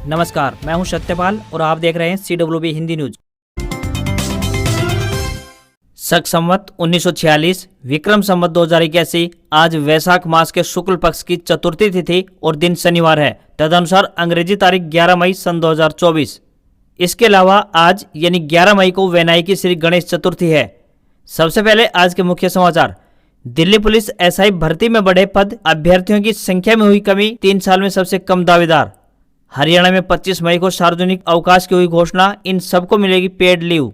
नमस्कार, मैं हूं सत्यपाल और आप देख रहे हैं CWB हिंदी न्यूज। शक संवत 1946 विक्रम संवत 2081 आज वैशाख मास के शुक्ल पक्ष की चतुर्थी तिथि और दिन शनिवार है। तदनुसार अंग्रेजी तारीख 11 मई सन 2024। इसके अलावा आज यानी 11 मई को वैनायकी श्री गणेश चतुर्थी है। सबसे पहले आज के मुख्य समाचार। दिल्ली पुलिस SI भर्ती में बढ़े पद, अभ्यर्थियों की संख्या में हुई कमी, 3 साल में सबसे कम दावेदार। हरियाणा में 25 मई को सार्वजनिक अवकाश की हुई घोषणा, इन सबको मिलेगी पेड लीव।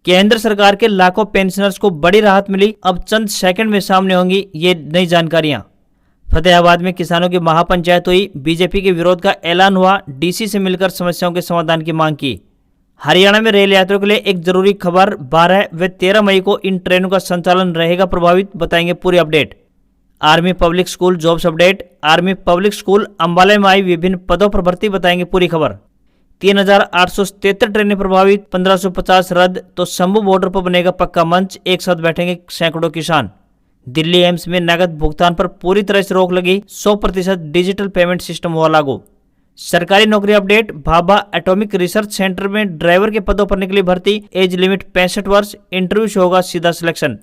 केंद्र सरकार के लाखों पेंशनर्स को बड़ी राहत मिली, अब चंद सेकंड में सामने होंगी ये नई जानकारियां। फतेहाबाद में किसानों की महापंचायत हुई, बीजेपी के विरोध का ऐलान हुआ, DC से मिलकर समस्याओं के समाधान की मांग की। हरियाणा में रेल यात्रियों के लिए एक जरूरी खबर, 12 व 13 मई को इन ट्रेनों का संचालन रहेगा प्रभावित, बताएंगे पूरी update. Army public school jobs update. Army public school Ambala में आई विभिन्न पदों पर भर्ती, बताएंगे पूरी खबर। 3873 ट्रेनें प्रभावित, 1550 रद्द, तो शंभू बॉर्डर पर बनेगा पक्का मंच, एक साथ बैठेंगे सैकड़ों किसान। दिल्ली एम्स में नकद भुगतान पर पूरी तरह से रोक लगी, 100% डिजिटल पेमेंट सिस्टम हुआ लागू। सरकारी नौकरी update. Bhabha atomic research centre में ड्राइवर के पदों पर निकली भर्ती, एज लिमिट 65 वर्ष, इंटरव्यू से होगा सीधा सिलेक्शन।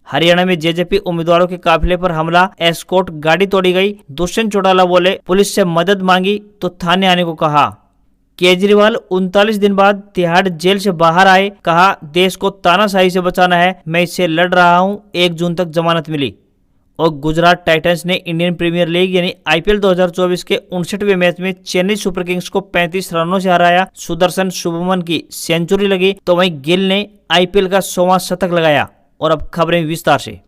हरियाणा में JJP उम्मीदवारों के काफिले पर हमला, एस्कॉर्ट गाड़ी तोड़ी गई। दुष्यंत चौटाला बोले पुलिस से मदद मांगी तो थाने आने को कहा। केजरीवाल 39 दिन बाद तिहाड़ जेल से बाहर आए, कहा देश को तानाशाही से बचाना है, मैं इससे लड़ रहा हूं, 1 जून तक जमानत मिली। और गुजरात टाइटंस ने इंडियन प्रीमियर लीग यानी IPL 2024 के 59वें मैच में चेन्नई सुपर किंग्स को 35 रनों से हराया। सुदर्शन शुभमन की सेंचुरी लगी, तो वहीं गिल ने IPL का 100वां शतक लगाया। और अब खबरें विस्तार से।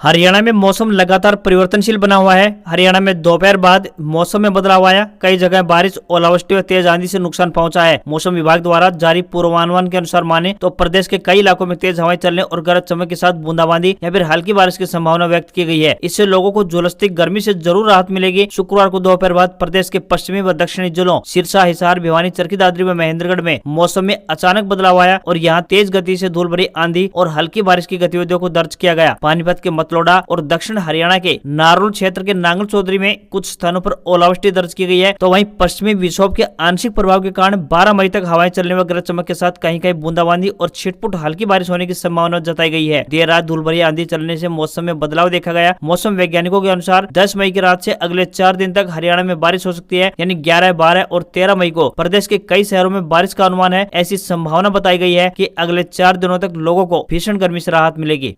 हरियाणा में मौसम लगातार परिवर्तनशील बना हुआ है। हरियाणा में दोपहर बाद मौसम में बदलाव आया, कई जगह बारिश, ओलावृष्टि व तेज आंधी से नुकसान पहुंचा है। मौसम विभाग द्वारा जारी पूर्वानुमान के अनुसार माने तो प्रदेश के कई इलाकों में तेज हवाएं चलने और गरज चमक के साथ बूंदाबांदी या फिर हल्की बारिश की संभावना व्यक्त की गई है। इससे लोगों को झुलसती गर्मी से जरूर राहत मिलेगी। शुक्रवार को दोपहर बाद प्रदेश के पश्चिमी व दक्षिणी जिलों सिरसा, हिसार, भिवानी, चरखी दादरी व महेंद्रगढ़ में मौसम में अचानक बदलाव आया और यहाँ तेज गति से धूल भरी आंधी और हल्की बारिश की गतिविधियों को दर्ज किया गया। पानीपत के मतलोडा और दक्षिण हरियाणा के नारनौल क्षेत्र के नांगल चौधरी में कुछ स्थानों पर ओलावृष्टि दर्ज की गई है, तो वहीं पश्चिमी विक्षोभ के आंशिक प्रभाव के कारण 12 मई तक हवाएं चलने व गरज चमक के साथ कहीं कहीं बूंदाबांदी और छिटपुट हल्की बारिश होने की संभावना जताई गई है। देर रात धूल भरी आंधी चलने से मौसम में बदलाव देखा गया। मौसम वैज्ञानिकों के अनुसार 10 मई की रात से अगले 4 दिन तक हरियाणा में बारिश हो सकती है, यानी 11, 12 और 13 मई को प्रदेश के कई शहरों में बारिश का अनुमान है। ऐसी संभावना बताई गई है कि अगले 4 दिनों तक लोगों को भीषण गर्मी से राहत मिलेगी।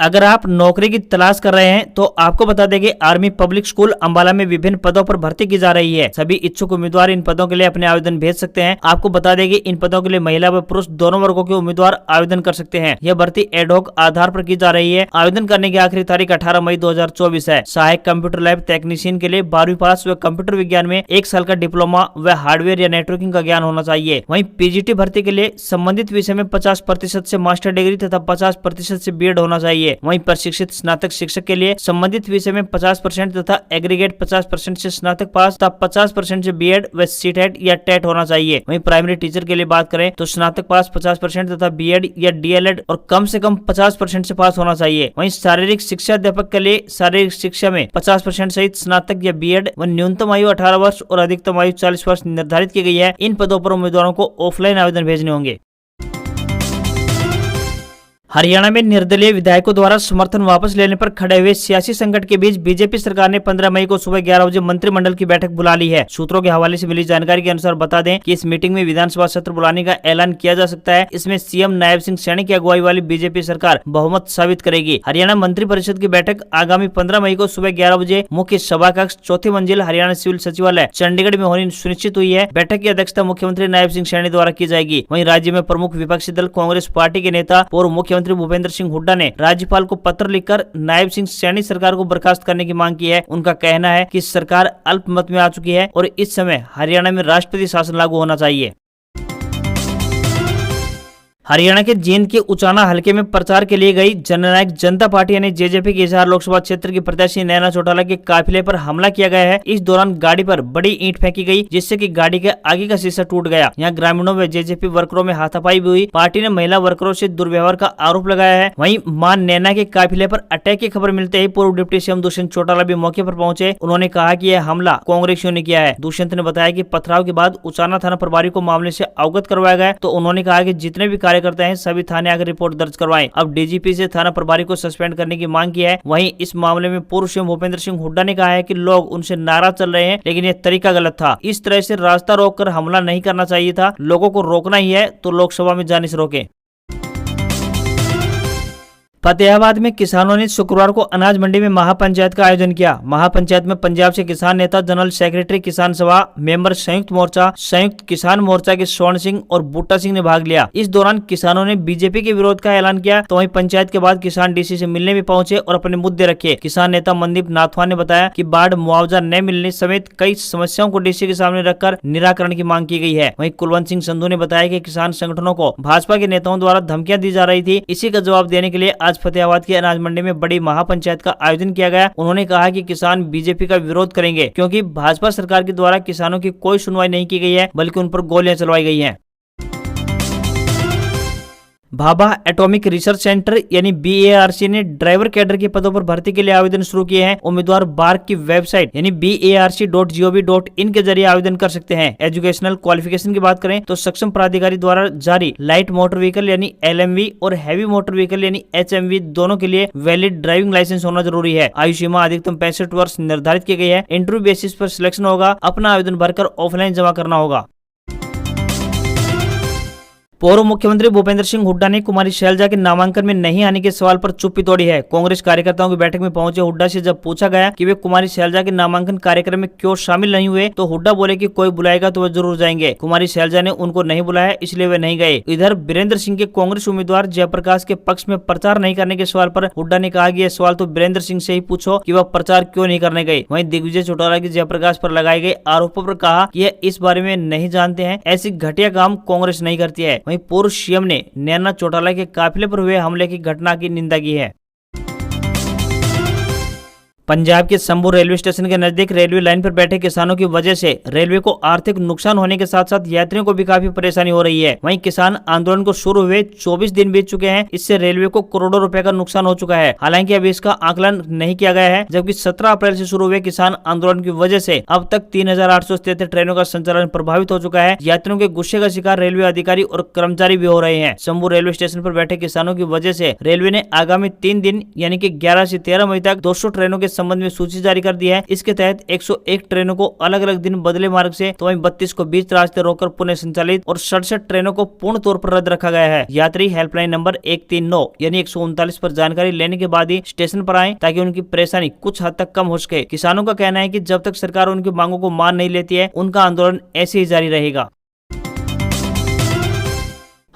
अगर आप नौकरी की तलाश कर रहे हैं तो आपको बता दें कि आर्मी पब्लिक स्कूल अंबाला में विभिन्न पदों पर भर्ती की जा रही है। सभी इच्छुक उम्मीदवार इन पदों के लिए अपने आवेदन भेज सकते हैं। आपको बता दें कि इन पदों के लिए महिला व पुरुष दोनों वर्गों के उम्मीदवार आवेदन कर सकते हैं। यह भर्ती एडहॉक आधार पर की जा रही है। आवेदन करने की आखिरी तारीख 18 मई 2024 है। सहायक कंप्यूटर लैब टेक्नीशियन के लिए 12वीं पास व कंप्यूटर विज्ञान में 1 साल का डिप्लोमा व हार्डवेयर या नेटवर्किंग का ज्ञान होना चाहिए। वहीं PGT भर्ती के लिए संबंधित विषय में 50% से मास्टर डिग्री तथा 50% से BEd होना चाहिए। वहीं प्रशिक्षित स्नातक शिक्षक के लिए संबंधित विषय में 50% तथा एग्रीगेट 50% से स्नातक पास तथा 50% से BEd व CTET या TET होना चाहिए। वहीं प्राइमरी टीचर के लिए बात करें तो स्नातक पास 50% तथा BEd या DLED और कम से कम 50% से पास होना चाहिए। वहीं शारीरिक शिक्षा अध्यापक के लिए शारीरिक शिक्षा में 50% सहित स्नातक या BEd व न्यूनतम आयु 18 वर्ष और अधिकतम आयु 40 वर्ष निर्धारित की गई है। इन पदों पर उम्मीदवारों को ऑफलाइन आवेदन भेजने होंगे। हरियाणा में निर्दलीय विधायकों द्वारा समर्थन वापस लेने पर खड़े हुए सियासी संकट के बीच बीजेपी सरकार ने 15 मई को सुबह 11 बजे मंत्रिमंडल की बैठक बुला ली है। सूत्रों के हवाले से मिली जानकारी के अनुसार बता दें कि इस मीटिंग में विधानसभा सत्र बुलाने का ऐलान किया जा सकता है। इसमें CM नायब सिंह सैनी की अगुवाई वाली बीजेपी सरकार बहुमत साबित करेगी। हरियाणा मंत्रिपरिषद की बैठक आगामी 15 मई को सुबह 11 बजे मुख्य सभा कक्ष 4थी मंजिल हरियाणा सिविल सचिवालय चंडीगढ़ में होनी सुनिश्चित हुई है। बैठक की अध्यक्षता मुख्यमंत्री नायब सिंह सैनी द्वारा की जाएगी। वहीं राज्य में प्रमुख विपक्षी दल कांग्रेस पार्टी के नेता पूर्व मुख्यमंत्री भूपेंद्र सिंह हुड्डा ने राज्यपाल को पत्र लिखकर नायब सिंह सैनी सरकार को बर्खास्त करने की मांग की है। उनका कहना है कि सरकार अल्पमत में आ चुकी है और इस समय हरियाणा में राष्ट्रपति शासन लागू होना चाहिए। हरियाणा के जींद के उचाना हलके में प्रचार के लिए गई जननायक जनता पार्टी यानी जेजेपी के हिसार लोकसभा क्षेत्र की प्रत्याशी नैना चौटाला के काफिले पर हमला किया गया है। इस दौरान गाड़ी पर बड़ी ईंट फेंकी गई, जिससे कि गाड़ी के आगे का शीशा टूट गया। यहाँ ग्रामीणों व जेजेपी वर्करों में हाथापाई भी हुई। पार्टी ने महिला वर्करों से दुर्व्यवहार का आरोप लगाया है। वहीं मां नैना के काफिले पर अटैक की खबर मिलते ही पूर्व डिप्टी सीएम दुष्यंत चौटाला भी मौके पर पहुंचे। उन्होंने कहा कि यह हमला कांग्रेसियों ने किया है। दुष्यंत ने बताया कि पथराव के बाद उचाना थाना प्रभारी को मामले से अवगत करवाया गया। तो उन्होंने कहा कि जितने भी कार्यकर्ता हैं सभी थाने आकर रिपोर्ट दर्ज करवाएं। अब डीजीपी से थाना प्रभारी को सस्पेंड करने की मांग की है। वहीं इस मामले में पूर्व सीएम भूपेंद्र सिंह हुड्डा ने कहा है कि लोग उनसे नाराज चल रहे हैं, लेकिन यह तरीका गलत था। इस तरह से रास्ता रोककर हमला नहीं करना चाहिए था। लोगों को रोकना ही है तो लोकसभा में जाने से रोके। फतेहाबाद में किसानों ने शुक्रवार को अनाज मंडी में महापंचायत का आयोजन किया। महापंचायत में पंजाब से किसान नेता, जनरल सेक्रेटरी किसान सभा, मेंबर संयुक्त मोर्चा, संयुक्त किसान मोर्चा के स्वर्ण सिंह और बूटा सिंह ने भाग लिया। इस दौरान किसानों ने बीजेपी के विरोध का ऐलान किया। तो वहीं पंचायत के बाद किसान डीसी से मिलने भी पहुंचे और अपने मुद्दे रखे। किसान नेता मनदीप नाथवान ने बताया कि बाढ़ मुआवजा न मिलने समेत कई समस्याओं को डीसी के सामने रखकर निराकरण की मांग की गई है। वहीं कुलवंत सिंह संधू ने बताया कि किसान संगठनों को भाजपा के नेताओं द्वारा धमकियां दी जा रही थी। इसी का जवाब देने के लिए आज फतेहाबाद की अनाज मंडी में बड़ी महापंचायत का आयोजन किया गया। उन्होंने कहा कि किसान बीजेपी का विरोध करेंगे, क्योंकि भाजपा सरकार के द्वारा किसानों की कोई सुनवाई नहीं की गई है, बल्कि उन पर गोलियां चलवाई गई हैं। भाभा एटॉमिक रिसर्च सेंटर यानी BARC ने ड्राइवर कैडर के पदों पर भर्ती के लिए आवेदन शुरू किए हैं। उम्मीदवार बार्क की वेबसाइट यानी barc.gov.in के जरिए आवेदन कर सकते हैं। एजुकेशनल क्वालिफिकेशन की बात करें तो सक्षम प्राधिकारी द्वारा जारी लाइट मोटर व्हीकल यानी LMV और हैवी मोटर व्हीकल यानी HMV दोनों के लिए वैलिड ड्राइविंग लाइसेंस होना जरूरी है। आयु सीमा अधिकतम 65 वर्ष निर्धारित की गई है। इंटरव्यू बेसिस पर सिलेक्शन होगा। अपना आवेदन भरकर ऑफलाइन जमा करना होगा। पूर्व मुख्यमंत्री भूपेंद्र सिंह हुड्डा ने कुमारी शैलजा के नामांकन में नहीं आने के सवाल पर चुप्पी तोड़ी है। कांग्रेस कार्यकर्ताओं की बैठक में पहुंचे हुड्डा से जब पूछा गया कि वे कुमारी शैलजा के नामांकन कार्यक्रम में क्यों शामिल नहीं हुए, तो हुड्डा बोले कि कोई बुलाएगा तो वे जरूर जाएंगे। कुमारी शैलजा ने उनको नहीं बुलाया, इसलिए वे नहीं गए। इधर बीरेंद्र सिंह के कांग्रेस उम्मीदवार जयप्रकाश के पक्ष में प्रचार नहीं करने के सवाल पर हुड्डा ने कहा कि यह सवाल तो बीरेंद्र सिंह से ही पूछो कि वह प्रचार क्यों नहीं करने गए। वहीं दिग्विजय चौटाला की जयप्रकाश पर लगाए गए आरोपों पर कहा कि यह इस बारे में नहीं जानते हैं। ऐसी घटिया काम कांग्रेस नहीं करती है। वहीं पूर्व सीएम ने नैना चौटाला के काफिले पर हुए हमले की घटना की निंदा की है। पंजाब के संबू रेलवे स्टेशन के नजदीक रेलवे लाइन पर बैठे किसानों की वजह से रेलवे को आर्थिक नुकसान होने के साथ साथ यात्रियों को भी काफी परेशानी हो रही है। वहीं किसान आंदोलन को शुरू हुए 24 दिन बीत चुके हैं। इससे रेलवे को करोड़ों रुपए का नुकसान हो चुका है। हालांकि अभी इसका आकलन नहीं किया गया है, जबकि 17 अप्रैल से शुरू हुए किसान आंदोलन की वजह से अब तक 3873 ट्रेनों का संचालन प्रभावित हो चुका है। यात्रियों के गुस्से का शिकार रेलवे अधिकारी और कर्मचारी भी हो रहे हैं। संबू रेलवे स्टेशन पर बैठे किसानों की वजह से रेलवे ने आगामी 3 दिन यानी कि 11 से 13 मई तक 200 ट्रेनों के संबंध में सूची जारी कर दी है। इसके तहत 101 ट्रेनों को अलग अलग दिन बदले मार्ग से, तो वहीं 32 को बीच रास्ते रोककर पुनः संचालित और 67 ट्रेनों को पूर्ण तौर पर रद्द रखा गया है। यात्री हेल्पलाइन नंबर 139 यानी 139 पर जानकारी लेने के बाद ही स्टेशन पर आए, ताकि उनकी परेशानी कुछ हद तक कम हो सके। किसानों का कहना है कि जब तक सरकार उनकी मांगों को मान नहीं लेती है, उनका आंदोलन ऐसे ही जारी रहेगा।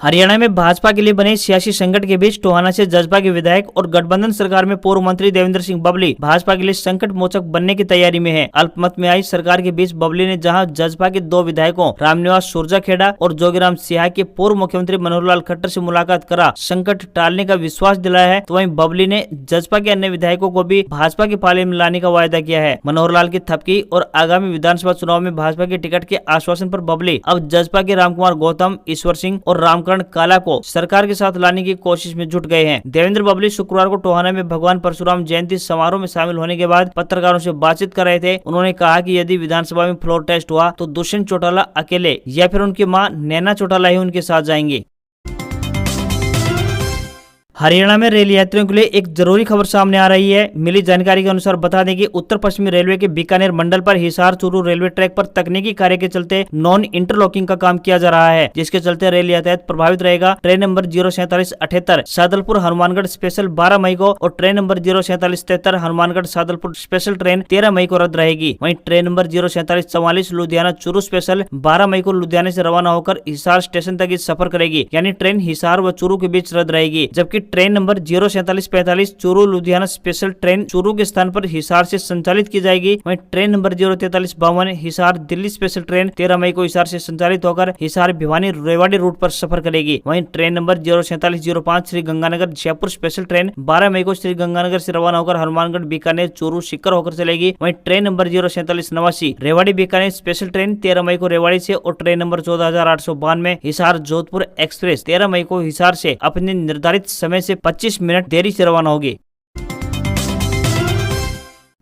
हरियाणा में भाजपा के लिए बने सियासी संकट के बीच टोहाना से जजपा के विधायक और गठबंधन सरकार में पूर्व मंत्री देवेंद्र सिंह बबली भाजपा के लिए संकट मोचक बनने की तैयारी में है। अल्पमत में आई सरकार के बीच बबली ने जहां जजपा के 2 विधायकों रामनिवास सुरजाखेड़ा और जोगीराम सिंह के पूर्व मुख्यमंत्री मनोहर लाल खट्टर से मुलाकात करा संकट टालने का विश्वास दिलाया है, तो वहीं बबली ने जजपा के अन्य विधायकों को भी भाजपा के पाले में लाने का वायदा किया है। मनोहर लाल की थपकी और आगामी विधानसभा चुनाव में भाजपा के टिकट के आश्वासन पर बबली अब जजपा के रामकुमार गौतम, ईश्वर सिंह और रामकरण काला को सरकार के साथ लाने की कोशिश में जुट गए हैं। देवेंद्र बबली शुक्रवार को टोहाना में भगवान परशुराम जयंती समारोह में शामिल होने के बाद पत्रकारों से बातचीत कर रहे थे। उन्होंने कहा कि यदि विधानसभा में फ्लोर टेस्ट हुआ तो दुष्यंत चौटाला अकेले या फिर उनकी मां नैना चौटाला ही उनके साथ जाएंगे। हरियाणा में रेल यात्रियों के लिए एक जरूरी खबर सामने आ रही है। मिली जानकारी के अनुसार बता दें कि उत्तर पश्चिमी रेलवे के बीकानेर मंडल पर हिसार चूरू रेलवे ट्रैक पर तकनीकी कार्य के चलते नॉन इंटरलॉकिंग का काम किया जा रहा है, जिसके चलते रेल यातायात प्रभावित रहेगा। Train number 04778 Sadalpur Hanumangarh special 12 मई को और train number 04773 Hanumangarh Sadalpur special train 13 मई को रद्द रहेगी। वहीं train number 04744 Ludhiana Churu special 12 मई को लुधियाना से रवाना होकर हिसार स्टेशन तक इस सफर करेगी, यानी ट्रेन हिसार व चूरू के बीच रद्द रहेगी। जबकि train number 04745 Churu Ludhiana special train Churu के स्थान पर हिसार से संचालित की जाएगी। वहीं train number 04352 Hisar Delhi special train 13 मई को हिसार से संचालित होकर हिसार भिवानी रेवाड़ी रूट पर सफर करेगी। वहीं train number 04705 Shri Ganganagar Jaipur special train 12 मई को श्री गंगानगर से रवाना होकर हनुमानगढ़ बीकानेर चूरू सीकर होकर चलेगी। वहीं train number 04789 Rewari Bikaner special train 13 मई को रेवाड़ी से और train number 14892 Hisar Jodhpur express 13 मई को हिसार से अपने निर्धारित समय से 25 मिनट देरी से रवाना होगी।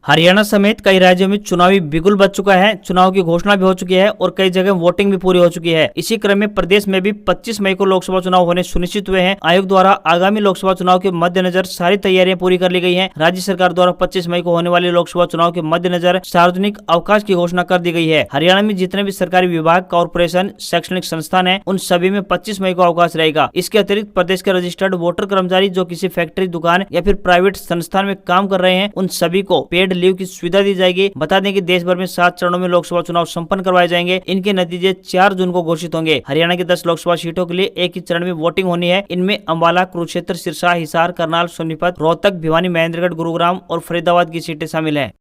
हरियाणा समेत कई राज्यों में चुनावी बिगुल बज चुका है। चुनाव की घोषणा भी हो चुकी है और कई जगह वोटिंग भी पूरी हो चुकी है। इसी क्रम में प्रदेश में भी 25 मई को लोकसभा चुनाव होने सुनिश्चित हुए हैं। आयोग द्वारा आगामी लोकसभा चुनाव के मद्देनजर सारी तैयारियां पूरी कर ली गई हैं। राज्य सरकार द्वारा 25 मई को होने वाले लोकसभा चुनाव के मद्देनजर सार्वजनिक अवकाश की घोषणा कर दी गई है। हरियाणा में जितने भी सरकारी विभाग, कॉर्पोरेशन, शैक्षणिक संस्थान है, उन सभी में 25 मई को अवकाश रहेगा। इसके अतिरिक्त प्रदेश के रजिस्टर्ड वोटर कर्मचारी जो किसी फैक्ट्री, दुकान या फिर प्राइवेट संस्थान में काम कर रहे हैं, उन सभी को पेड लीव की सुविधा दी जाएगी। बता दें कि देश भर में 7 चरणों में लोकसभा चुनाव संपन्न करवाए जाएंगे। इनके नतीजे 4 जून को घोषित होंगे। हरियाणा की 10 लोकसभा सीटों के लिए एक ही चरण में वोटिंग होनी है। इनमें अम्बाला, कुरुक्षेत्र, सिरसा, हिसार, करनाल, सोनीपत, रोहतक, भिवानी, महेंद्रगढ़, गुरुग्राम और फरीदाबाद की सीटें शामिल हैं।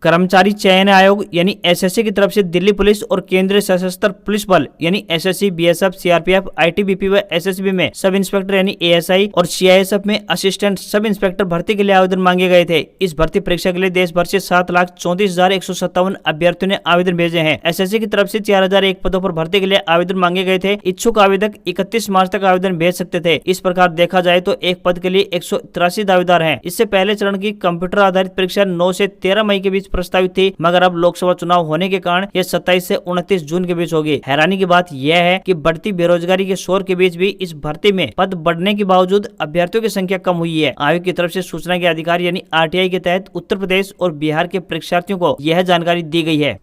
कर्मचारी चयन आयोग यानी एसएससी की तरफ से दिल्ली पुलिस और केंद्रीय सशस्त्र पुलिस बल यानी एसएससी, बीएसएफ, सीआरपीएफ, आईटीबीपी व एसएसबी में सब इंस्पेक्टर यानी एएसआई और सीआईएसएफ में असिस्टेंट सब इंस्पेक्टर भर्ती के लिए आवेदन मांगे गए थे। इस भर्ती परीक्षा के लिए देश भर से 7,34,157 अभ्यर्थियों ने आवेदन भेजे हैं। एसएससी की तरफ से 4,001 पदों पर भर्ती के लिए आवेदन मांगे गए थे। इच्छुक आवेदक 31 मार्च तक आवेदन भेज सकते थे। इस प्रकार देखा जाए तो एक पद के लिए 183 दावेदार हैं। इससे पहले चरण की कंप्यूटर आधारित परीक्षा 9 से 13 मई के बीच प्रस्तावित थी, मगर अब लोकसभा चुनाव होने के कारण यह 27 से 29 जून के बीच होगी। हैरानी की बात यह है कि बढ़ती बेरोजगारी के शोर के बीच भी इस भर्ती में पद बढ़ने के बावजूद अभ्यर्थियों की संख्या कम हुई है। आयोग की तरफ से सूचना के अधिकार यानी आरटीआई के तहत उत्तर प्रदेश और बिहार के परीक्षार्थियों को यह जानकारी दी गई है।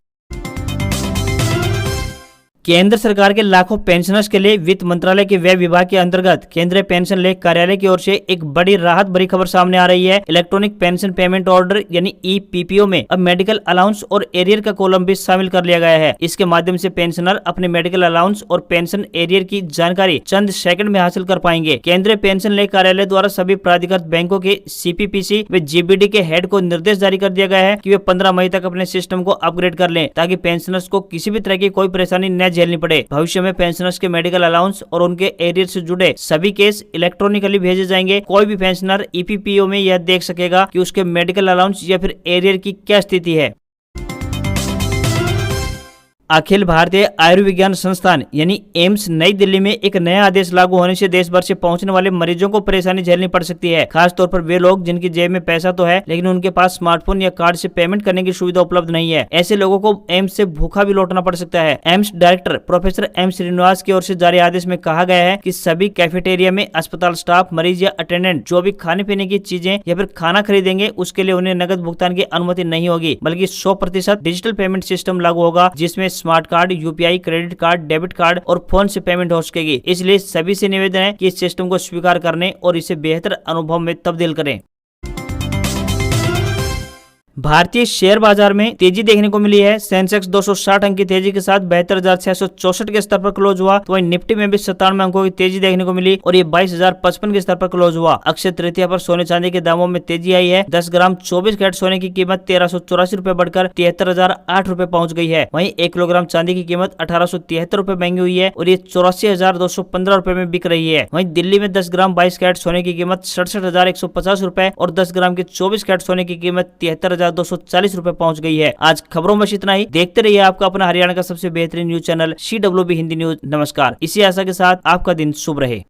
केंद्र सरकार के लाखों पेंशनर्स के लिए वित्त मंत्रालय के व्यय विभाग के अंतर्गत केंद्रीय पेंशन लेख कार्यालय की ओर से एक बड़ी राहत भरी खबर सामने आ रही है। इलेक्ट्रॉनिक पेंशन पेमेंट ऑर्डर यानी ईपीपीओ में अब मेडिकल अलाउंस और एरियर का कॉलम भी शामिल कर लिया गया है। इसके माध्यम से पेंशनर अपने मेडिकल अलाउंस और पेंशन एरियर की जानकारी चंद सेकंड में हासिल कर पाएंगे। केंद्रीय पेंशन लेख कार्यालय द्वारा सभी प्राधिकृत बैंकों के सीपीपीसी व जीबीडी के हेड को निर्देश जारी कर दिया गया है कि वे 15 मई तक अपने सिस्टम को अपग्रेड कर लें, ताकि पेंशनर्स को किसी भी तरह की कोई परेशानी न झेलनी पड़े। भविष्य में पेंशनर्स के मेडिकल अलाउंस और उनके एरियर से जुड़े सभी केस इलेक्ट्रॉनिकली भेजे जाएंगे। कोई भी पेंशनर ईपीपीओ में यह देख सकेगा कि उसके मेडिकल अलाउंस या फिर एरियर की क्या स्थिति है। अखिल भारतीय आयुर्विज्ञान संस्थान यानी एम्स नई दिल्ली में एक नया आदेश लागू होने से देश भर से पहुंचने वाले मरीजों को परेशानी झेलनी पड़ सकती है। खास तौर पर वे लोग जिनकी जेब में पैसा तो है लेकिन उनके पास स्मार्टफोन या कार्ड से पेमेंट करने की सुविधा उपलब्ध नहीं है। ऐसे लोगों को एम्स से भूखा भी लौटना पड़ सकता है। AIIMS director professor M Srinivas की ओर से जारी आदेश में कहा गया है कि सभी कैफेटेरिया में अस्पताल स्टाफ, मरीज या अटेंडेंट जो भी खाने पीने की चीजें या फिर खाना खरीदेंगे उसके लिए उन्हें नकद भुगतान की अनुमति नहीं होगी, बल्कि 100% डिजिटल पेमेंट सिस्टम लागू होगा, जिसमें smart card, UPI, credit card, debit card और फोन से पेमेंट हो सकेगी। इसलिए सभी से निवेदन है कि इस सिस्टम को स्वीकार करने और इसे बेहतर अनुभव में तब्दील करें। भारतीय शेयर बाजार में तेजी देखने को मिली है। सेंसेक्स 260 अंक की तेजी के साथ 72,664 के स्तर पर क्लोज हुआ, तो वहीं निफ्टी में भी 97 अंकों की तेजी देखने को मिली और ये 22,055 के स्तर पर क्लोज हुआ। अक्षय तृतीया पर सोने चांदी के दामों में तेजी आई है। 10 ग्राम 24 कैरेट सोने की कीमत 1,384 रुपए बढ़कर 73,008 रुपए पहुंच गई है। वहीं 1 किलोग्राम चांदी की कीमत 1,873 रुपए महंगी हुई है और ये 84,215 रुपए में बिक रही है। वहीं दिल्ली में 10 ग्राम 22 कैरेट सोने की कीमत 67,150 रुपए और 10 ग्राम के 24 कैरेट सोने की कीमत 73,240 रुपए पहुंच गई है। आज खबरों में इतना ही। देखते रहिए आपका अपना हरियाणा का सबसे बेहतरीन news channel CWB Hindi news. नमस्कार। इसी आशा के साथ आपका दिन शुभ रहे।